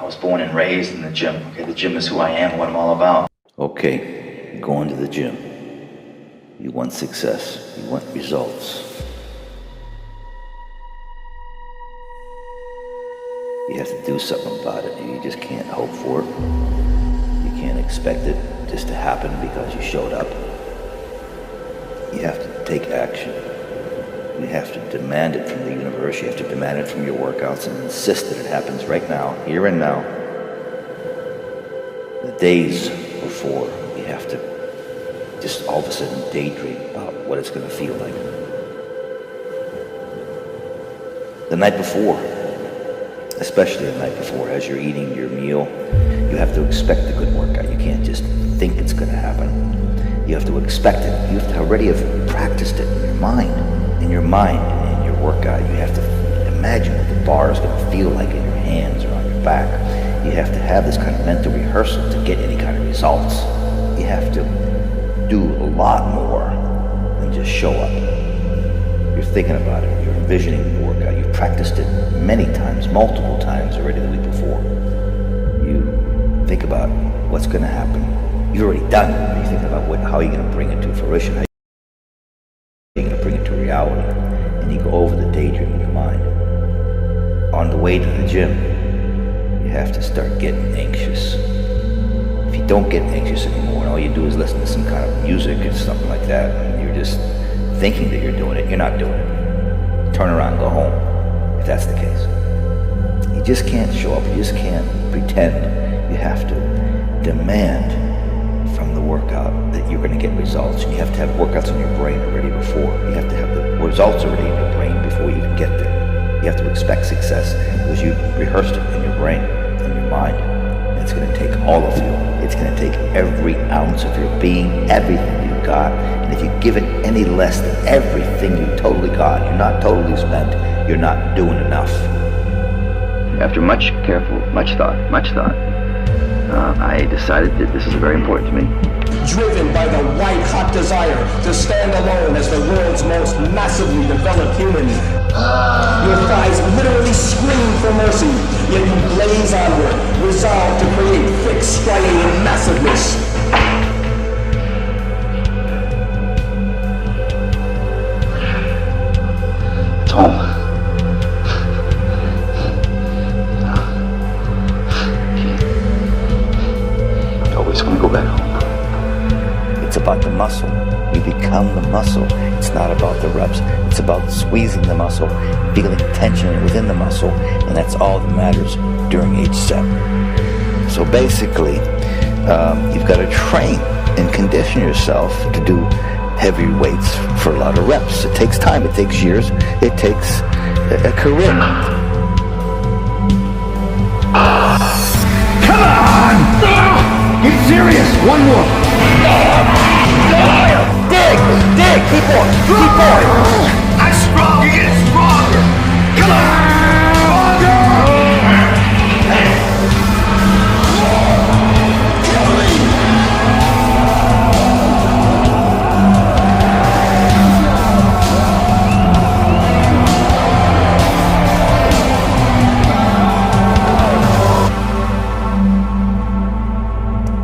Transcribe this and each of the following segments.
was born and raised in the gym. Okay, the gym is who I am, what I'm all about. Okay, going to the gym. You want success. You want results. You have to do something about it. You just can't hope for it. You can't expect it just to happen because you showed up. You have to take action. You have to demand it from the universe. You have to demand it from your workouts and insist that it happens right now, here and now. The days before, you have to just all of a sudden daydream about what it's going to feel like. The night before, especially the night before, as you're eating your meal, you have to expect a good workout. You can't just think it's going to happen. You have to expect it. You have to already have practiced it in your mind. In your workout, you have to imagine what the bar is going to feel like in your hands or on your back. You have to have this kind of mental rehearsal to get any kind of results. You have to do a lot more than just show up. You're thinking about it. You're envisioning the workout. You've practiced it many times, multiple times already the week before. You think about what's going to happen. You've already done it. You're thinking about how you're going to bring it to fruition, how you're going to bring it to reality. And you go over the daydream in your mind. On the way to the gym, you have to start getting anxious. If you don't get anxious anymore and all you do is listen to some kind of music or something like that, and you're just thinking that you're doing it, you're not doing it. Turn around, go home, if that's the case. You just can't show up, you just can't pretend. You have to demand from the workout that you're going to get results. You have to have workouts in your brain already before. You have to have the results already in your brain before you even get there. You have to expect success because you rehearsed it in your brain, in your mind. And it's going to take all of you. It's going to take every ounce of your being, everything you got. And if you give it any less than everything you totally got, you're not totally spent, you're not doing enough. After much thought, I decided that this is very important to me. Driven by the white-hot desire to stand alone as the world's most massively developed human. Your thighs literally scream for mercy, yet you blaze onward, resolved to create thick, striding massiveness. Tom. I want to go back home. It's about the muscle. You become the muscle. It's not about the reps. It's about squeezing the muscle, feeling tension within the muscle, and that's all that matters during each set. So basically, you've got to train and condition yourself to do heavy weights for a lot of reps. It takes time. It takes years. It takes a career. Come on! Get serious! One more! Dig! Keep going! I'm strong! You're getting stronger! Come on!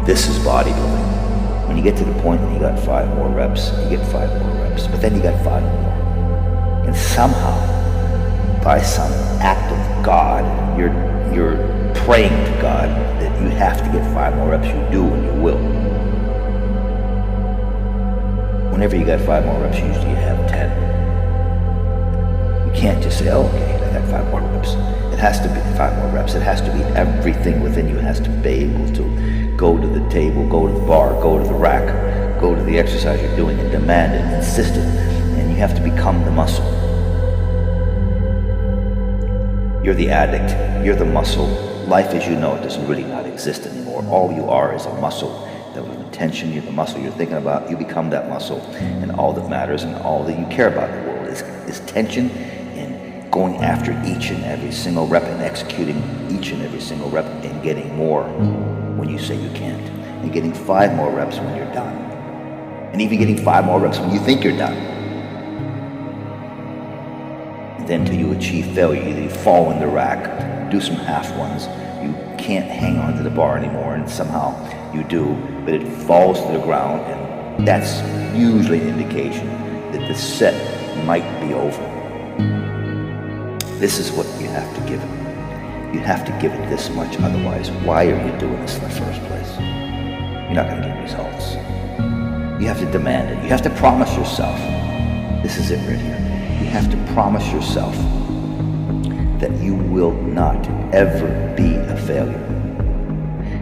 This is bodybuilding. When you get to the point when you got 5 more reps, you get 5 more reps, but then you got 5 more. And somehow, by some act of God, you're praying to God that you have to get 5 more reps. You do and you will. Whenever you got 5 more reps, usually you have 10. You can't just say, oh, okay, I got 5 more reps. It has to be 5 more reps. It has to be everything within you has to be able to go to the table, go to the bar, go to the rack, go to the exercise you're doing and demand it, insist it, and you have to become the muscle. You're the addict, you're the muscle. Life as you know it doesn't really not exist anymore. All you are is a muscle that with intention, you're the muscle you're thinking about, you become that muscle, and all that matters and all that you care about in the world is tension and going after each and every single rep and executing each and every single rep and getting more when you say you can't, and getting 5 more reps when you're done, and even getting 5 more reps when you think you're done. And then till you achieve failure, either you fall in the rack, do some half ones, you can't hang on to the bar anymore, and somehow you do, but it falls to the ground, and that's usually an indication that the set might be over. This is what you have to give it. You have to give it this much, otherwise, why are you doing this in the first place? You're not going to get results. You have to demand it. You have to promise yourself. This is it right here. You have to promise yourself that you will not ever be a failure.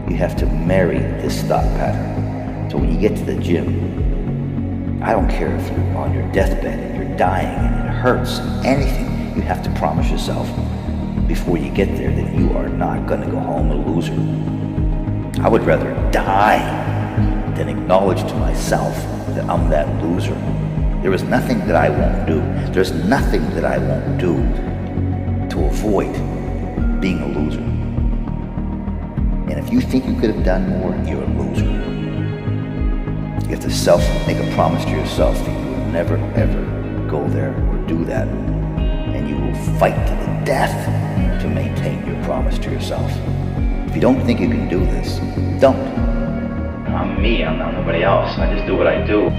You have to marry this thought pattern. So when you get to the gym, I don't care if you're on your deathbed and you're dying and it hurts, anything, you have to promise yourself before you get there that you are not going to go home a loser. I would rather die than acknowledge to myself that I'm that loser. There is nothing that I won't do. There's nothing that I won't do to avoid being a loser. And if you think you could have done more, you're a loser. You have to make a promise to yourself that you will never ever go there or do that. And you will fight to the death to maintain your promise to yourself. If you don't think you can do this, don't. I'm me, I'm not nobody else. I just do what I do.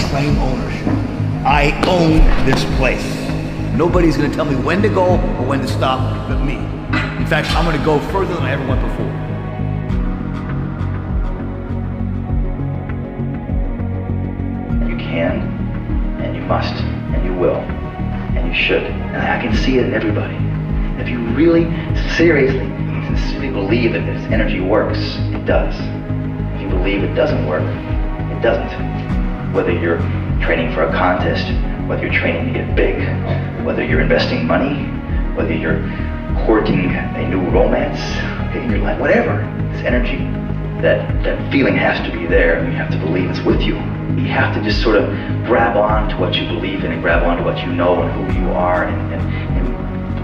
Claim ownership. I own this place. Nobody's gonna tell me when to go or when to stop but me. In fact, I'm gonna go further than I ever went before. You can, and you must, and you will, and you should. And I can see it in everybody. If you really, sincerely believe that this energy works, it does. If you believe it doesn't work, it doesn't. Whether you're training for a contest, whether you're training to get big, whether you're investing money, whether you're courting a new romance in your life, whatever, this energy, that feeling has to be there, and you have to believe it's with you. You have to just sort of grab on to what you believe in and grab on to what you know and who you are and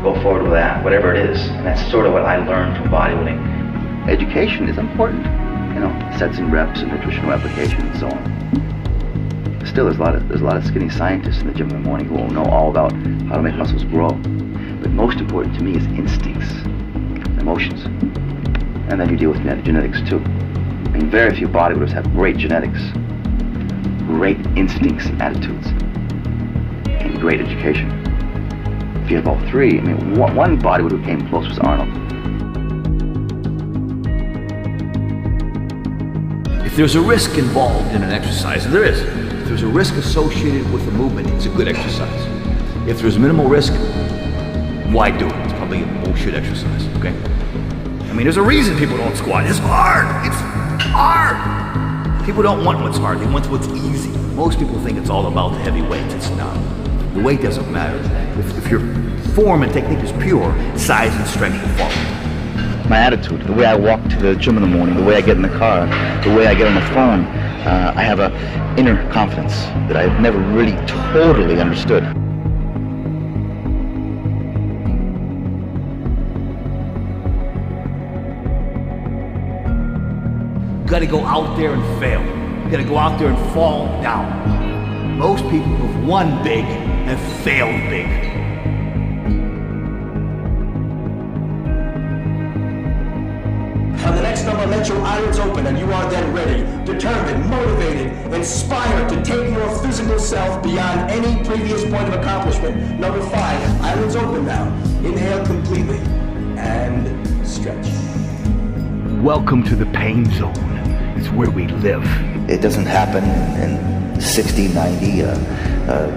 go forward with that, whatever it is. And that's sort of what I learned from bodybuilding. Education is important, sets and reps and nutritional application and so on. Still, there's a lot of skinny scientists in the gym in the morning who will know all about how to make muscles grow. But most important to me is instincts, emotions. And then you deal with genetics too. I mean, very few bodybuilders have great genetics, great instincts and attitudes, and great education. If you have all three, I mean, one bodybuilder who came close was Arnold. If there's a risk involved in an exercise, and there is, if there's a risk associated with the movement, it's a good exercise. If there's minimal risk, why do it? It's probably a bullshit exercise, okay? I mean, there's a reason people don't squat. It's hard. It's hard. People don't want what's hard. They want what's easy. Most people think it's all about the heavy weights. It's not. The weight doesn't matter. If your form and technique is pure, size and strength will follow. My attitude, the way I walk to the gym in the morning, the way I get in the car, the way I get on the phone, I have an inner confidence that I've never really totally understood. You gotta go out there and fail. You gotta go out there and fall down. Most people who've won big have failed big. On the next number, let your irons open and you are then ready, determined, motivated, inspired to take your physical self beyond any previous point of accomplishment. Number 5, irons open now. Inhale completely and stretch. Welcome to the pain zone. It's where we live. It doesn't happen in 60, 90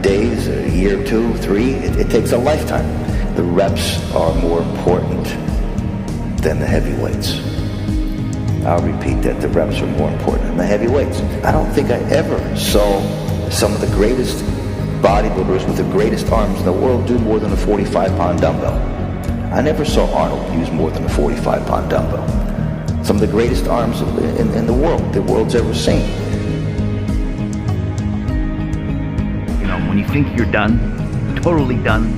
days, a year, 2, 3. It takes a lifetime. The reps are more important than the heavy weights. I'll repeat that. The reps are more important than the heavy weights. I don't think I ever saw some of the greatest bodybuilders with the greatest arms in the world do more than a 45-pound dumbbell. I never saw Arnold use more than a 45-pound dumbbell. Some of the greatest arms in the world's ever seen. When you think you're done, totally done,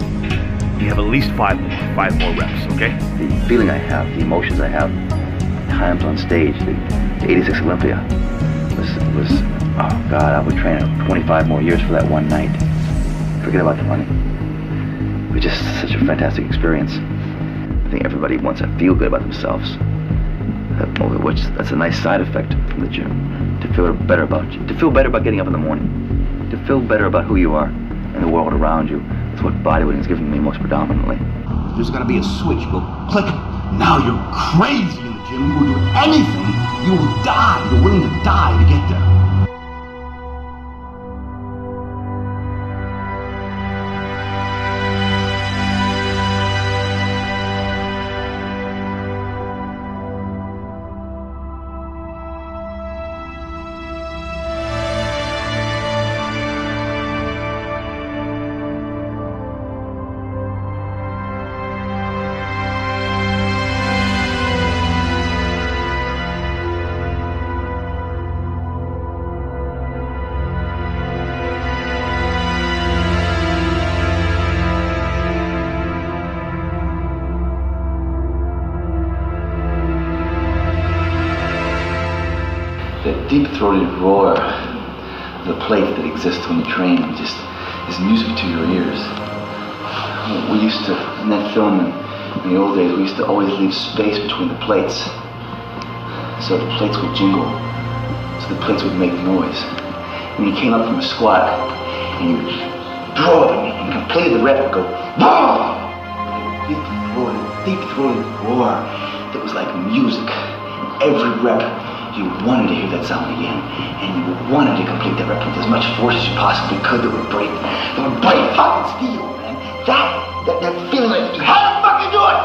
you have at least five more reps, okay? The feeling I have, the emotions I have, times on stage, the 86 Olympia was, oh God, I would train 25 more years for that one night. Forget about the money. It was just such a fantastic experience. I think everybody wants to feel good about themselves. That's a nice side effect from the gym. To feel better about you. To feel better about getting up in the morning. To feel better about who you are and the world around you. That's what bodybuilding is giving me most predominantly. There's gonna be a switch. You go click. Now you're crazy in the gym. You will do anything. You will die. You're willing to die to get there. That deep-throated roar of the plate that exists when you train just is music to your ears. We used to, in that film in the old days, we used to always leave space between the plates so the plates would jingle, so the plates would make noise. When you came up from a squat and you drove and completed the rep, it would go, BOOM! Deep-throated roar that was like music. Every rep, you wanted to hear that sound again, and you wanted to complete that rep with as much force as you possibly could that would break fucking steel, man. That feeling like, how the fuck you do it?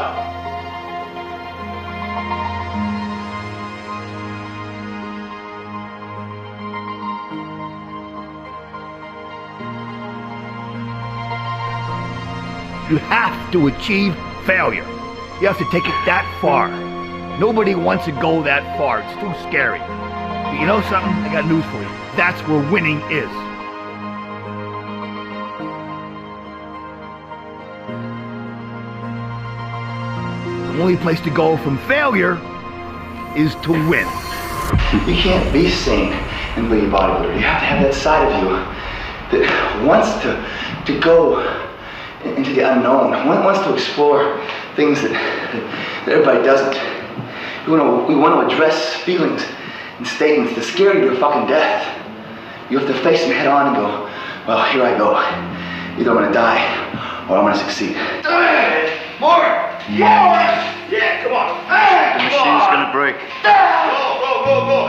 You have to achieve failure. You have to take it that far. Nobody wants to go that far. It's too scary. But you know something? I got news for you. That's where winning is. The only place to go from failure is to win. You can't be sane and be a bodybuilder. You have to have that side of you that wants to go into the unknown, wants to explore things that everybody doesn't. We want to address feelings and statements that scare you to fucking death. You have to face them head on and go, well, here I go. Either I'm gonna die or I'm gonna succeed. More! Yeah, come on! The machine's gonna break. Go!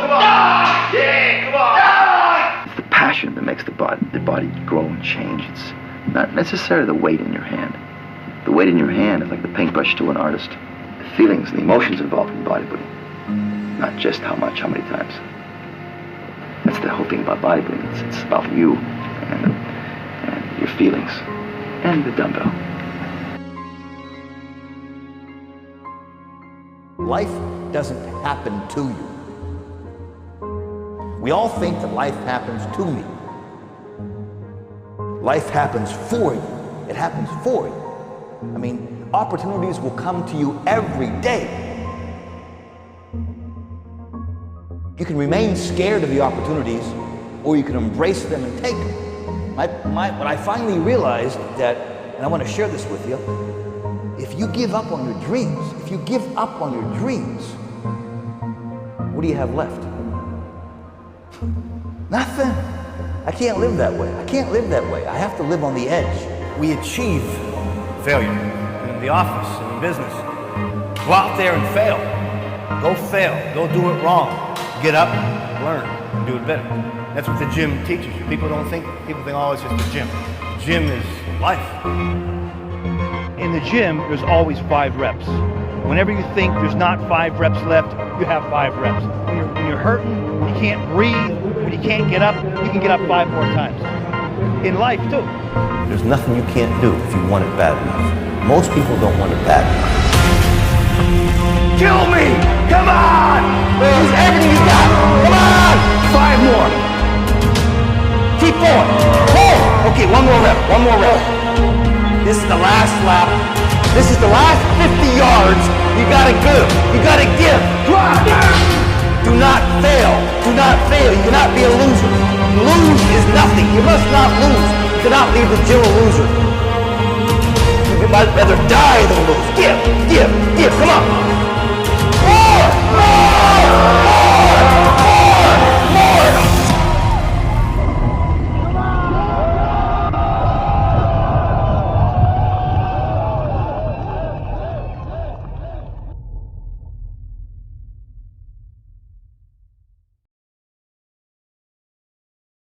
Come on! Yeah, come on! It's the passion that makes the body grow and change. It's not necessarily the weight in your hand. The weight in your hand is like the paintbrush to an artist. The feelings and the emotions involved in bodybuilding, not just how much, how many times. That's the whole thing about bodybuilding. It's about you and your feelings and the dumbbell. Life doesn't happen to you. We all think that life happens to me. Life happens for you. It happens for you. I mean, opportunities will come to you every day. You can remain scared of the opportunities, or you can embrace them and take them. What I finally realized that, and I want to share this with you, if you give up on your dreams, what do you have left? Nothing. I can't live that way. I have to live on the edge. We achieve failure in the office, in business. Go out there and fail. Go fail. Go do it wrong. Get up, learn, and do it better. That's what the gym teaches you. People think, oh, it's just a gym. Gym is life. In the gym, there's always 5 reps. Whenever you think there's not 5 reps left, you have 5 reps. When you're hurting, when you can't breathe, when you can't get up, you can get up 5 more times. In life, too. There's nothing you can't do if you want it bad enough. Most people don't want it bad enough. Kill me! Come on! Use everything you got! Come on! 5 more. Keep going. Pull! Okay, one more rep. This is the last lap. This is the last 50 yards. You gotta give. Do not fail. You cannot be a loser. Lose is nothing. You must not lose. You cannot leave the gym a loser. I'd rather die than lose. Give, come on.